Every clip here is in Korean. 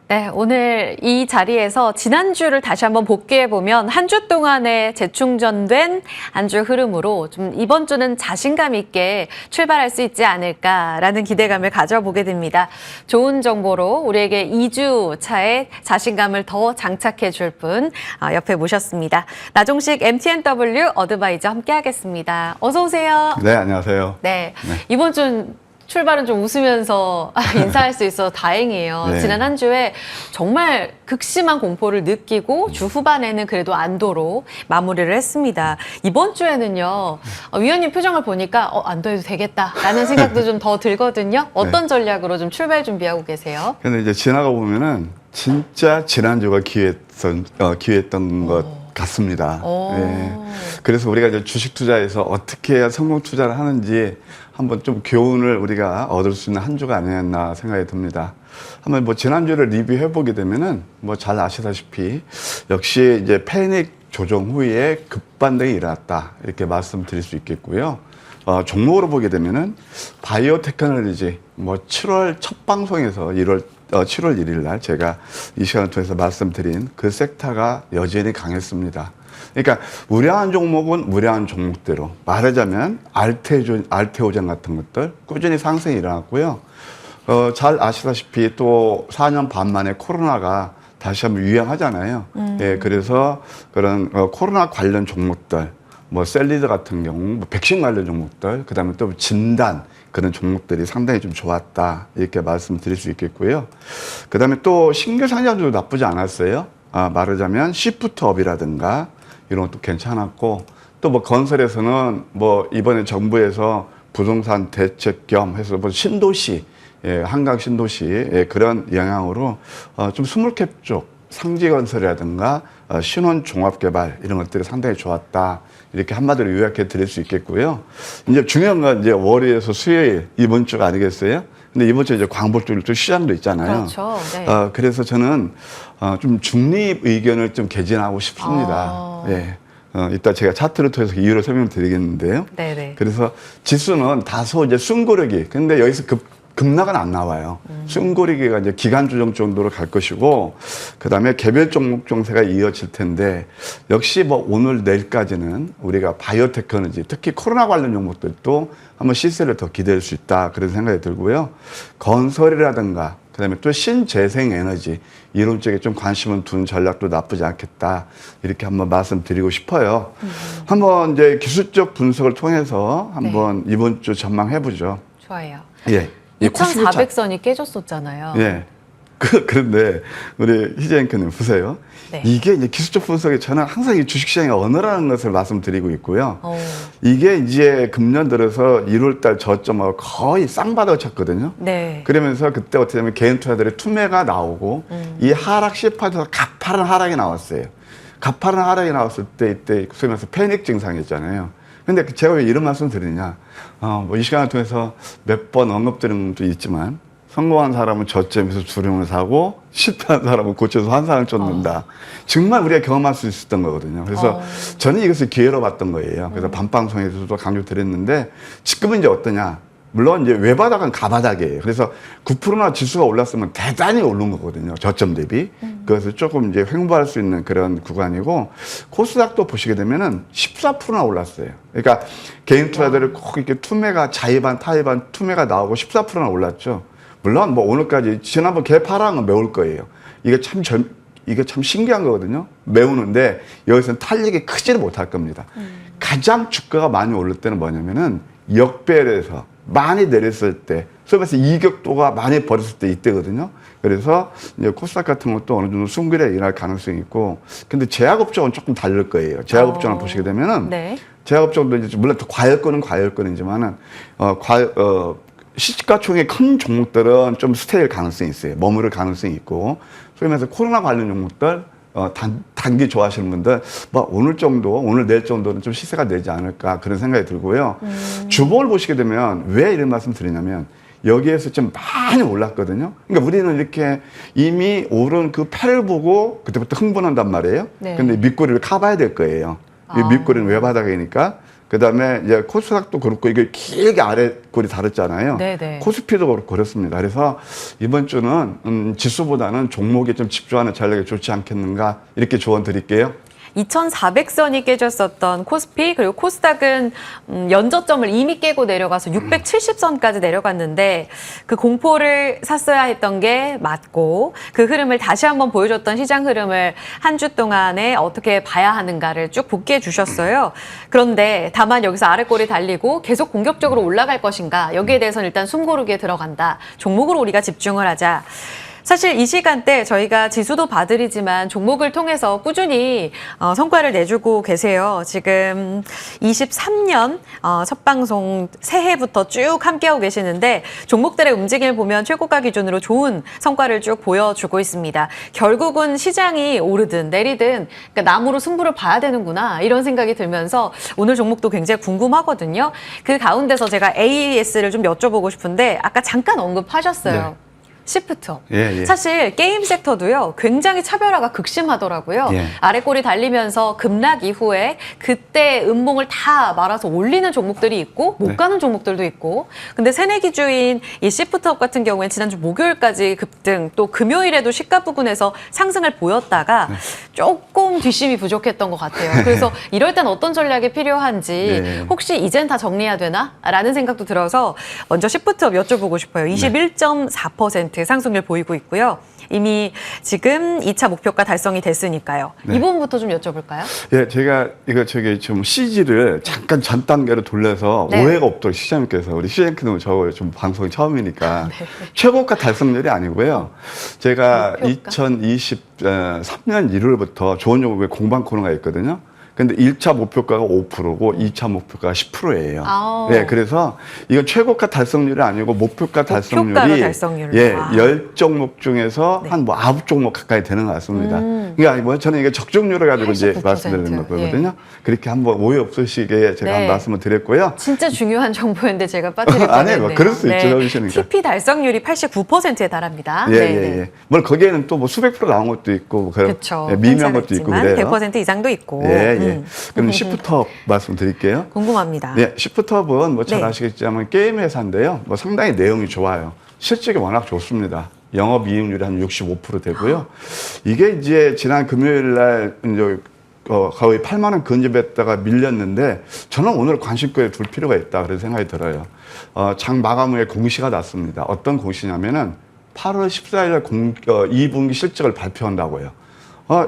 네, 오늘 이 자리에서 지난주를 다시 한번 복귀해보면 한 주 동안의 재충전된 한 주 흐름으로 좀 이번 주는 자신감 있게 출발할 수 있지 않을까라는 기대감을 가져보게 됩니다. 좋은 정보로 우리에게 2주 차에 자신감을 더 장착해 줄 분 옆에 모셨습니다. 나종식 MTNW 어드바이저 함께하겠습니다. 어서 오세요. 네, 안녕하세요. 네, 이번 주는 출발은 좀 웃으면서 인사할 수 있어서 다행이에요. 네. 지난 한 주에 정말 극심한 공포를 느끼고 주 후반에는 그래도 안도로 마무리를 했습니다. 이번 주에는요, 위원님 표정을 보니까 안도해도 되겠다라는 생각도 좀 더 들거든요. 어떤 전략으로 좀 출발 준비하고 계세요? 근데 이제 지나가 보면은 진짜 지난주가 기회했던 것 같습니다. 네. 그래서 우리가 이제 주식 투자에서 어떻게 해야 성공 투자를 하는지 한번 좀 교훈을 우리가 얻을 수 있는 한 주가 아니었나 생각이 듭니다. 한번 뭐 지난주를 리뷰해 보게 되면은 뭐 잘 아시다시피 역시 이제 패닉 조정 후에 급반등이 일어났다 이렇게 말씀드릴 수 있겠고요. 종목으로 보게 되면은 바이오 테크놀로지 뭐 7월 첫 방송에서 7월 1일 날 제가 이 시간을 통해서 말씀드린 그 섹터가 여전히 강했습니다. 그러니까 우량한 종목은 우량한 종목대로 말하자면 알테오젠 같은 것들 꾸준히 상승이 일어났고요. 잘 아시다시피 또 4년 반 만에 코로나가 다시 한번 유행하잖아요. 예, 그래서 그런 코로나 관련 종목들 뭐 셀리드 같은 경우 뭐 백신 관련 종목들 그다음에 또 진단 그런 종목들이 상당히 좀 좋았다 이렇게 말씀드릴 수 있겠고요. 그다음에 또 신규 상장주도 나쁘지 않았어요. 말하자면 시프트업이라든가 이런 것도 괜찮았고 또 뭐 건설에서는 뭐 이번에 정부에서 부동산 대책 겸 해서 뭐 신도시 한강 신도시 그런 영향으로 좀 스몰캡 쪽 상지건설이라든가 신혼종합개발 이런 것들이 상당히 좋았다. 이렇게 한마디로 요약해 드릴 수 있겠고요. 이제 중요한 건 이제 월요일에서 수요일 이번 주가 아니겠어요? 근데 이번 주에 이제 광복절 또 시장도 있잖아요. 그렇죠. 네. 그래서 저는 좀 중립 의견을 좀 개진하고 싶습니다. 예. 이따 제가 차트를 통해서 이유를 설명드리겠는데요. 네네. 그래서 지수는 다소 이제 숨고르기. 근데 여기서 급락은 안 나와요. 숨고르기가 이제 기간 조정 정도로 갈 것이고, 그 다음에 개별 종목 정세가 이어질 텐데, 역시 뭐 오늘 내일까지는 우리가 바이오테크놀로지, 특히 코로나 관련 종목들도 한번 시세를 더 기대할 수 있다. 그런 생각이 들고요. 건설이라든가, 그 다음에 또 신재생에너지, 이런 쪽에 좀 관심을 둔 전략도 나쁘지 않겠다. 이렇게 한번 말씀드리고 싶어요. 한번 이제 기술적 분석을 통해서 한번 이번 주 전망해보죠. 좋아요. 예. 2,400선이 깨졌었잖아요. 예. 그런데 우리 희재 앵커님 보세요. 네. 이게 이제 기술적 분석에 저는 항상 이 주식시장의 언어라는 것을 말씀드리고 있고요. 이게 이제 금년 들어서 1월달 저점하고 거의 쌍바닥을 쳤거든요. 네. 그러면서 그때 어떻게 되면 개인 투자들의 투매가 나오고 이 하락 시판에서 가파른 하락이 나왔어요. 가파른 하락이 나왔을 때 이때 소위 말해서 패닉 증상이었잖아요. 근데 제가 왜 이런 말씀 드리냐. 뭐 이 시간을 통해서 몇 번 언급드린 것도 있지만 성공한 사람은 저점에서 두려움을 사고 실패한 사람은 고쳐서 환상을 쫓는다. 정말 우리가 경험할 수 있었던 거거든요. 그래서 저는 이것을 기회로 봤던 거예요. 그래서 밤방송에서도 강조드렸는데 지금은 이제 어떠냐. 물론 이제 외바닥은 가바닥이에요. 그래서 9%나 지수가 올랐으면 대단히 오른 거거든요. 저점 대비. 그래서 조금 이제 횡보할 수 있는 그런 구간이고 코스닥도 보시게 되면은 14%나 올랐어요. 그러니까 개인 투자들을 꼭 이렇게 투매가 자의반 타의반 투매가 나오고 14%나 올랐죠. 물론 뭐 오늘까지 지난번 개파랑은 메울 거예요. 이게 참 신기한 거거든요. 메우는데 여기서는 탄력이 크지는 못할 겁니다. 가장 주가가 많이 오를 때는 뭐냐면은 역배열에서 많이 내렸을 때, 소비에서 이격도가 많이 벌었을 때 이때거든요. 그래서 이제 코스닥 같은 것도 어느 정도 숨결에 일어날 가능성이 있고, 근데 제약업종은 조금 다를 거예요. 제약업종을 보시게 되면은, 제약업종도 이제 물론 과열권은 과열권이지만은, 시가총액 큰 종목들은 좀 스테일 가능성이 있어요. 머무를 가능성이 있고, 소위 말해서 코로나 관련 종목들, 단기 좋아하시는 분들, 뭐 오늘 내일 정도는 좀 시세가 내지 않을까 그런 생각이 들고요. 주봉을 보시게 되면 왜 이런 말씀 드리냐면 여기에서 좀 많이 올랐거든요. 그러니까 우리는 이렇게 이미 오른 그 패를 보고 그때부터 흥분한단 말이에요. 근데 밑꼬리를 카봐야 될 거예요. 이 밑꼬리는 외바닥이니까. 그다음에 이제 코스닥도 그렇고 이게 길게 아래 골이 달았잖아요. 네네. 코스피도 그렇고 그렇습니다. 그래서 이번 주는 지수보다는 종목에 좀 집중하는 전략이 좋지 않겠는가 이렇게 조언 드릴게요. 2,400선이 깨졌었던 코스피 그리고 코스닥은 연저점을 이미 깨고 내려가서 670선까지 내려갔는데 그 공포를 샀어야 했던 게 맞고 그 흐름을 다시 한번 보여줬던 시장 흐름을 한 주 동안에 어떻게 봐야 하는가를 쭉 복귀해 주셨어요. 그런데 다만 여기서 아랫골이 달리고 계속 공격적으로 올라갈 것인가 여기에 대해서는 일단 숨고르기에 들어간다. 종목으로 우리가 집중을 하자. 사실 이 시간대 저희가 지수도 봐드리지만 종목을 통해서 꾸준히 성과를 내주고 계세요. 지금 23년 첫 방송 새해부터 쭉 함께하고 계시는데 종목들의 움직임을 보면 최고가 기준으로 좋은 성과를 쭉 보여주고 있습니다. 결국은 시장이 오르든 내리든 그러니까 나무로 승부를 봐야 되는구나 이런 생각이 들면서 오늘 종목도 굉장히 궁금하거든요. 그 가운데서 제가 AES를 좀 여쭤보고 싶은데 아까 잠깐 언급하셨어요. 네. 시프트업. 예. 사실 게임 섹터도요 굉장히 차별화가 극심하더라고요. 예. 아랫골이 달리면서 급락 이후에 그때 음봉을 다 말아서 올리는 종목들이 있고 못 네. 가는 종목들도 있고 근데 새내기주인 이 시프트업 같은 경우에는 지난주 목요일까지 급등 또 금요일에도 시가 부근에서 상승을 보였다가 조금 뒷심이 부족했던 것 같아요. 그래서 이럴 땐 어떤 전략이 필요한지 네. 혹시 이젠 다 정리해야 되나? 라는 생각도 들어서 먼저 시프트업 여쭤보고 싶어요. 21.4% 상승률 보이고 있고요. 이미 지금 2차 목표가 달성이 됐으니까요. 네. 이 부분부터 좀 여쭤볼까요? 예, 제가 이거 좀 CG를 잠깐 전 단계로 돌려서 네. 오해가 없도록 시장님께서 우리 시장님께서 저 좀 방송이 처음이니까 네. 최고가 달성률이 아니고요. 제가 목표가? 2023년 1월부터 좋은 종목에 공방 코너가 있거든요. 근데 1차 목표가가 5%고 2차 목표가가 10%예요. 아우. 예, 그래서 이건 최고가 달성률이 아니고 목표가 달성률이 달성률로. 예, 와. 10종목 중에서 네. 한 뭐 9종목 가까이 되는 것 같습니다. 그러니까 뭐 저는 이게 적중률을 가지고 이제 89%. 말씀드리는 거거든요. 그렇게 한번 오해 없으시게 제가 네. 한 말씀을 드렸고요. 진짜 중요한 정보였는데 제가 빠뜨릴 뻔했네요. 아니에요. 뭐 그럴 수 있죠, 여기시니까. TP 달성률이 89%에 달합니다. 예, 네, 예, 네. 예. 뭐 거기에는 또 뭐 수백 프로 나온 것도 있고, 그렇죠. 예, 미미한 것도 있고 그래요. 100% 이상도 있고. 예, 예. 그럼 시프트업 말씀드릴게요. 궁금합니다. 네, 시프트업은 뭐 잘 네. 아시겠지만 게임 회사인데요. 뭐 상당히 내용이 좋아요. 실적이 워낙 좋습니다. 영업이익률이 한 65% 되고요. 이게 이제 지난 금요일 날 이제 거의 8만 원 근접했다가 밀렸는데 저는 오늘 관심거에 둘 필요가 있다 그런 생각이 들어요. 장 마감 후에 공시가 났습니다. 어떤 공시냐면은 8월 14일 날 2분기 실적을 발표한다고요.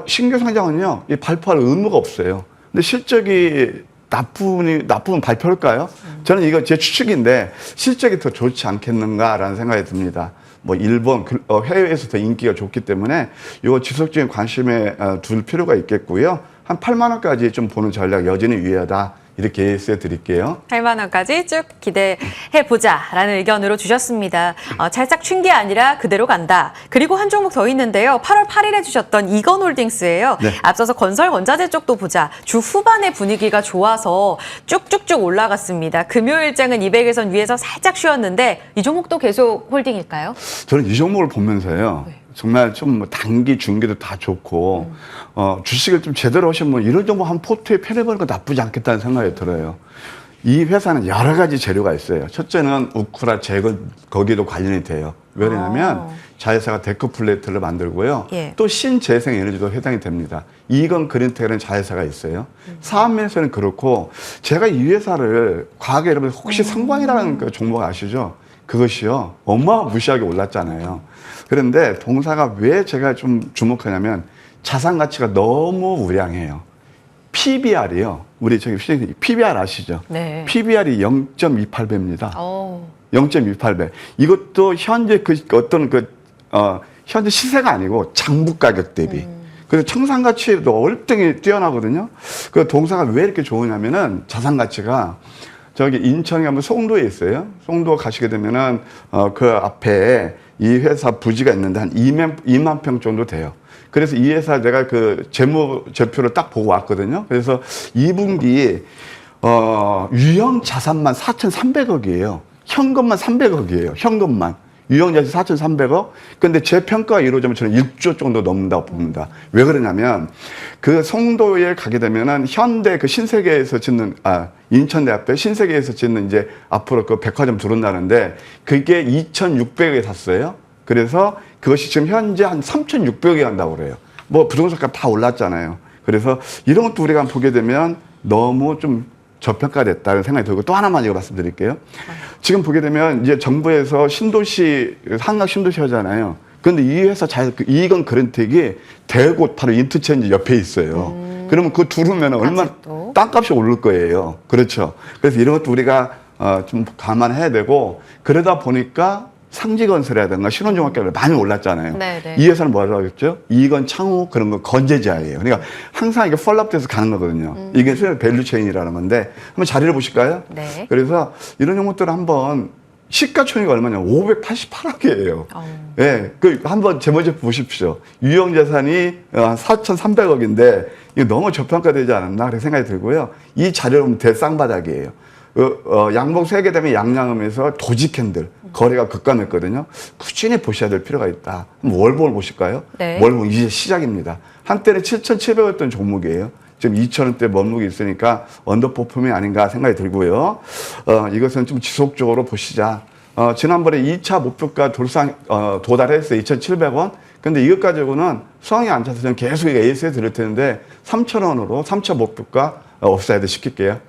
신규 상장은요, 이 발표할 의무가 없어요. 근데 실적이 나쁘면 발표할까요? 저는 이거 제 추측인데 실적이 더 좋지 않겠는가라는 생각이 듭니다. 뭐 일본 해외에서 더 인기가 좋기 때문에 이거 지속적인 관심에 둘 필요가 있겠고요. 한 8만 원까지 좀 보는 전략 여전히 유효하다. 이렇게 예시해 드릴게요. 8만 원까지 쭉 기대해보자라는 의견으로 주셨습니다. 찰싹 튄 게 아니라 그대로 간다. 그리고 한 종목 더 있는데요. 8월 8일에 주셨던 이건홀딩스예요. 네. 앞서서 건설 원자재 쪽도 보자. 주 후반에 분위기가 좋아서 쭉쭉쭉 올라갔습니다. 금요일장은 200일선 위에서 살짝 쉬었는데 이 종목도 계속 홀딩일까요? 저는 이 종목을 보면서요. 네. 정말 좀 뭐 단기, 중기도 다 좋고 주식을 좀 제대로 하시면 이런 정도 한 포트에 편해보는 거 나쁘지 않겠다는 생각이 들어요. 이 회사는 여러 가지 재료가 있어요. 첫째는 우크라 재건 거기도 관련이 돼요. 왜냐하면 자회사가 데크플레이트를 만들고요. 예. 또 신재생 에너지도 해당이 됩니다. 이건 그린텍이라는 자회사가 있어요. 사업면에서는 그렇고 제가 이 회사를 과거에 여러분 혹시 성광이라는 그 종목 아시죠? 그것이요. 어마무시하게 올랐잖아요. 그런데 동사가 왜 제가 좀 주목하냐면 자산 가치가 너무 우량해요. PBR이요. 우리 저기 시장님 PBR 아시죠? 네. PBR이 0.28배입니다. 0.28배. 이것도 현재 현재 시세가 아니고 장부 가격 대비. 그래서 청산 가치도 월등히 뛰어나거든요. 그 동사가 왜 이렇게 좋으냐면은 자산 가치가 저기 인천에 가면 송도에 있어요. 송도 가시게 되면은 그 앞에 이 회사 부지가 있는데 한 2만 평 정도 돼요. 그래서 이 회사 내가 그 재무제표를 딱 보고 왔거든요. 그래서 2분기 유형 자산만 4,300억이에요. 현금만 300억이에요. 현금만. 유형자산 4,300억. 근데 제 평가가 이루어지면 저는 1조 정도 넘는다고 봅니다. 왜 그러냐면 그 송도에 가게 되면은 현대 그 신세계에서 짓는 인천대 앞에 신세계에서 짓는 이제 앞으로 그 백화점 들어온다는데 그게 2,600억에 샀어요. 그래서 그것이 지금 현재 한 3,600억에 간다고 그래요. 뭐 부동산 값 다 올랐잖아요. 그래서 이런 것도 우리가 보게 되면 너무 좀 저평가됐다는 생각이 들고 또 하나만 이거 말씀드릴게요. 지금 보게 되면 이제 정부에서 신도시, 한강 신도시 하잖아요. 그런데 이 회사 이건 그랜텍이 대구 바로 인터체인지 옆에 있어요. 그러면 그거 두르면 얼마나 땅값이 오를 거예요. 그렇죠. 그래서 이런 것도 우리가 좀 감안해야 되고 그러다 보니까 상지건설이라든가 신혼중학교를 많이 올랐잖아요. 네네. 이 회사는 뭐라고 했죠? 이건 창호 그런 거 건재지하예요. 그러니까 항상 이게 펄랍돼서 가는 거거든요. 이게 밸류체인이라는 건데 한번 자리를 보실까요? 네. 그래서 이런 종목들을 한번 시가총액이 얼마냐? 588억이에요. 예, 그 한번 제 먼저 보십시오. 유형자산이 4,300억인데 이거 너무 저평가되지 않았나 그렇게 생각이 들고요. 이 자료를 보면 대쌍바닥이에요. 양봉 세게 되면 양양음에서 도지캔들 거래가 급감했거든요. 꾸준히 보셔야 될 필요가 있다. 월봉을 보실까요? 네. 월봉 이제 시작입니다. 한때는 7,700원이었던 종목이에요. 지금 2,000원대 머무르고 있으니까 언더퍼폼이 아닌가 생각이 들고요. 이것은 좀 지속적으로 보시자. 지난번에 2차 목표가 도달했어요. 2,700원. 근데 이것 가지고는 수강이 안 차서 저는 계속 AS에 드릴 텐데 3,000원으로 3차 목표가 업사이드 시킬게요.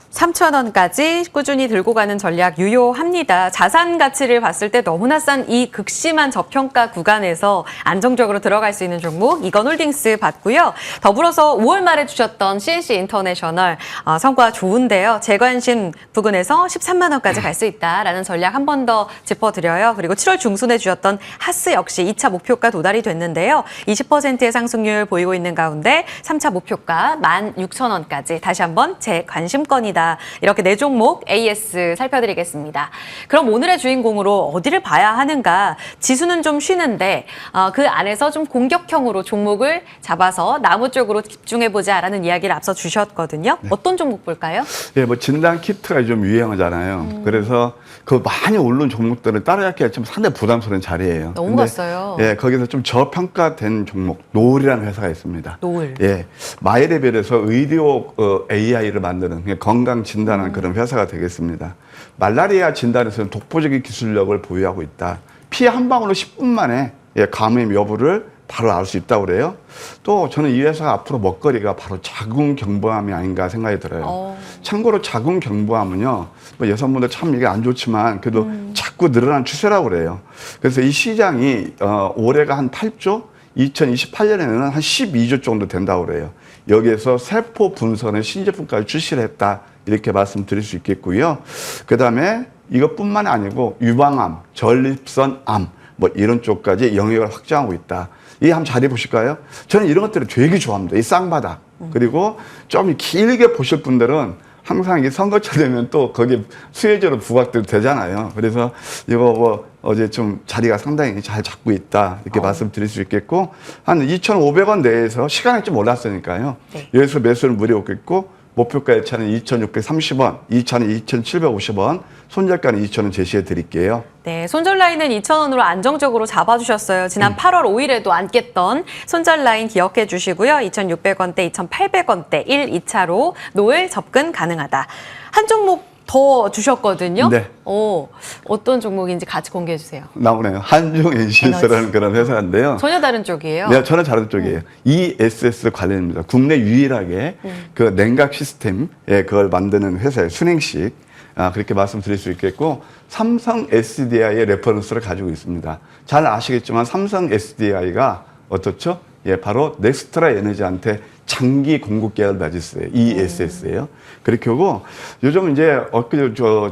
3,000원까지 꾸준히 들고 가는 전략 유효합니다. 자산 가치를 봤을 때 너무나 싼 이 극심한 저평가 구간에서 안정적으로 들어갈 수 있는 종목 이건홀딩스 봤고요. 더불어서 5월 말에 주셨던 CNC 인터내셔널 성과 좋은데요. 제 관심 부근에서 13만 원까지 갈 수 있다라는 전략 한 번 더 짚어드려요. 그리고 7월 중순에 주셨던 하스 역시 2차 목표가 도달이 됐는데요. 20%의 상승률 보이고 있는 가운데 3차 목표가 16,000원까지 다시 한번 제 관심권이다. 이렇게 네 종목 AS 살펴드리겠습니다. 그럼 오늘의 주인공으로 어디를 봐야 하는가? 지수는 좀 쉬는데 그 안에서 좀 공격형으로 종목을 잡아서 나무 쪽으로 집중해보자라는 이야기를 앞서 주셨거든요. 네. 어떤 종목 볼까요? 예, 뭐 진단 키트가 좀 유행하잖아요. 그래서 그 많이 오른 종목들을 따라잡기가 좀 상당히 부담스러운 자리예요. 너무 갔어요. 예, 거기서 좀 저평가된 종목 노을이라는 회사가 있습니다. 노을. 예, 마이레벨에서 의료 AI를 만드는 건강 진단하는 그런 회사가 되겠습니다. 말라리아 진단에서는 독보적인 기술력을 보유하고 있다. 피 한 방울로 10분 만에 감염 여부를 바로 알 수 있다고 그래요. 또 저는 이 회사가 앞으로 먹거리가 바로 자궁경부암이 아닌가 생각이 들어요. 참고로 자궁경부암은요, 뭐 여성분들 참 이게 안 좋지만 그래도 자꾸 늘어난 추세라고 그래요. 그래서 이 시장이 올해가 한 8조, 2028년에는 한 12조 정도 된다고 그래요. 여기에서 세포 분선의 신제품까지 출시를 했다. 이렇게 말씀드릴 수 있겠고요. 그 다음에 이것뿐만 아니고 유방암, 전립선암 뭐 이런 쪽까지 영역을 확장하고 있다. 이 한번 자리 보실까요? 저는 이런 것들을 되게 좋아합니다. 이 쌍바닥. 그리고 좀 길게 보실 분들은 항상 이게 선거철 되면 또 거기 수혜제로 부각도 되잖아요. 그래서 이거 뭐 어제 좀 자리가 상당히 잘 잡고 있다. 이렇게 말씀드릴 수 있겠고 한 2,500원 내에서 시간이 좀 올랐으니까요. 네. 여기서 매수를 무리하고 있고 목표가 예차는 2,630원, 2차는 2,750원, 손절가는 2,000원 제시해 드릴게요. 네, 손절 라인은 2,000원으로 안정적으로 잡아주셨어요. 지난 8월 5일에도 안 깼던 손절 라인 기억해 주시고요. 2,600원대, 2,800원대 1, 2차로 노을 접근 가능하다. 한 종목 더 주셨거든요. 네. 어떤 종목인지 같이 공개해 주세요. 나오네요. 한중 NCS라는 그런 회사인데요. 전혀 다른 쪽이에요. 네, 전혀 다른 쪽이에요. ESS 관련입니다. 국내 유일하게 그 냉각 시스템 그걸 만드는 회사예요. 순행식. 그렇게 말씀드릴 수 있겠고 삼성 SDI의 레퍼런스를 가지고 있습니다. 잘 아시겠지만 삼성 SDI가 어떻죠? 예, 바로 넥스트라 에너지한테 장기 공급 계약을 맺고 있어요. ESS예요. 그렇게 하고 요즘 이제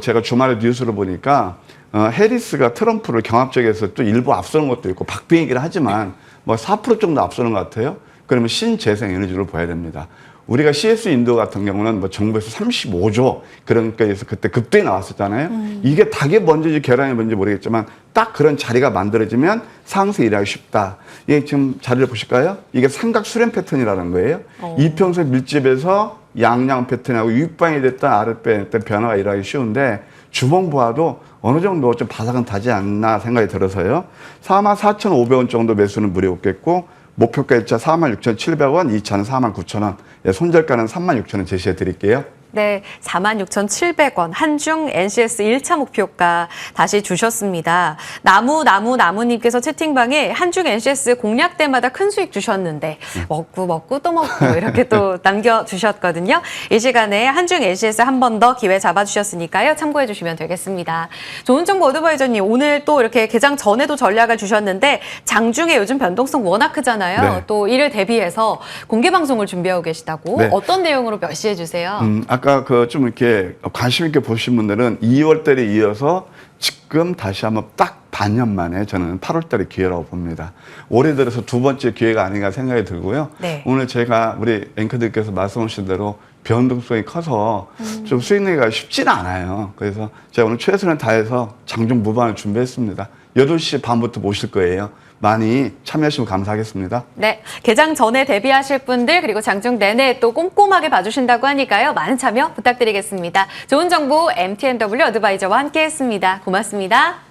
제가 주말에 뉴스를 보니까 해리스가 트럼프를 경합적에서 또 일부 앞서는 것도 있고 박빙이긴 하지만 뭐 4% 정도 앞서는 것 같아요. 그러면 신재생 에너지로 봐야 됩니다. 우리가 CS 인도 같은 경우는 뭐 정부에서 35조 그러니까 해서 그때 급등이 나왔었잖아요. 이게 닭이 뭔지 계란이 뭔지 모르겠지만 딱 그런 자리가 만들어지면 상승 일하기 쉽다. 이게 지금 자리를 보실까요? 이게 삼각 수렴 패턴이라는 거예요. 이평선 밀집에서 양양 패턴하고 윗방이 됐다 아랫방이 됐다 변화가 일하기 쉬운데 주봉 보아도 어느 정도 좀 바닥은 타지 않나 생각이 들어서요. 44,500원 정도 매수는 무리없겠고 목표가 1차 46,700원, 2차는 49,000원, 손절가는 36,000원 제시해 드릴게요. 네, 46,700원 한중 NCS 1차 목표가 다시 주셨습니다. 나무님께서 채팅방에 한중 NCS 공략 때마다 큰 수익 주셨는데 먹고 또 먹고 이렇게 또 남겨주셨거든요. 이 시간에 한중 NCS 한 번 더 기회 잡아주셨으니까요. 참고해 주시면 되겠습니다. 좋은 정보 어드바이저님, 오늘 또 이렇게 개장 전에도 전략을 주셨는데 장중에 요즘 변동성 워낙 크잖아요. 네. 또 이를 대비해서 공개 방송을 준비하고 계시다고. 네. 어떤 내용으로 몇 시에 주세요? 아까 좀 이렇게 관심 있게 보신 분들은 2월달에 이어서 지금 다시 한번 딱 반년 만에 저는 8월달의 기회라고 봅니다. 올해 들어서 두 번째 기회가 아닌가 생각이 들고요. 네. 오늘 제가 우리 앵커들께서 말씀하신 대로 변동성이 커서 좀 수익 내기가 쉽지는 않아요. 그래서 제가 오늘 최선을 다해서 장중 무반을 준비했습니다. 8시 반부터 모실 거예요. 많이 참여하시면 감사하겠습니다. 네, 개장 전에 대비하실 분들 그리고 장중 내내 또 꼼꼼하게 봐주신다고 하니까요. 많은 참여 부탁드리겠습니다. 좋은 정보 MTNW 어드바이저와 함께했습니다. 고맙습니다.